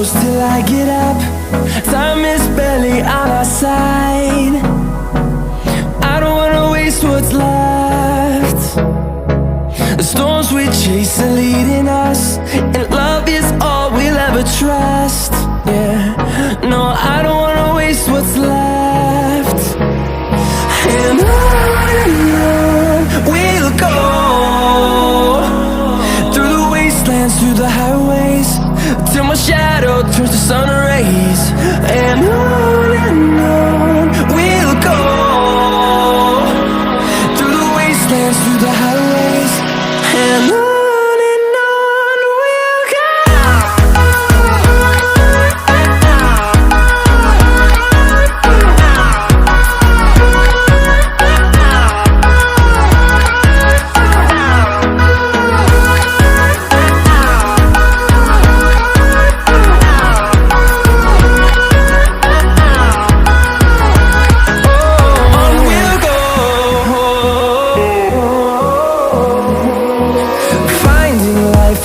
close till I get up. Time is barely on our side. I don't wanna waste what's left. The storms we chase are leading us, and love is all we'll ever trust. Yeah, no, I don't wanna waste what's left. And on we'll go, through the wastelands, through the highways, till my shadow turns to sun rays. And on we'll go, through the wastelands, through the highways, and on we'll go.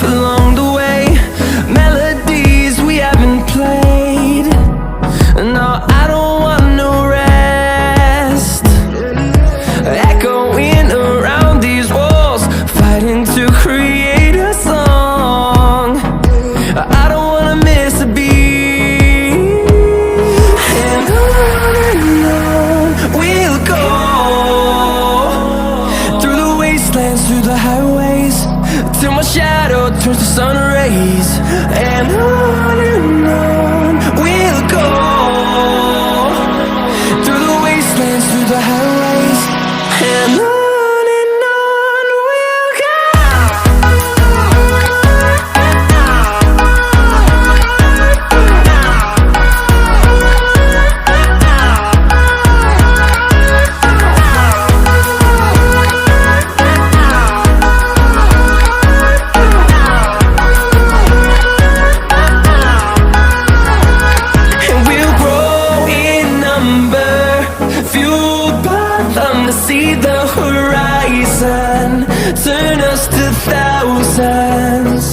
Along the way, melodies we haven't played. No, I don't want no rest. Echoing around these walls, fighting to create a song. I don't wanna miss a beat. And on we'll go, through the wastelands, through the highways, till my shadow turns to sun rays. And on we'll go, through the wastelands, through the highways, and on we'll go. Fueled by them to see the horizon, turn us to thousands.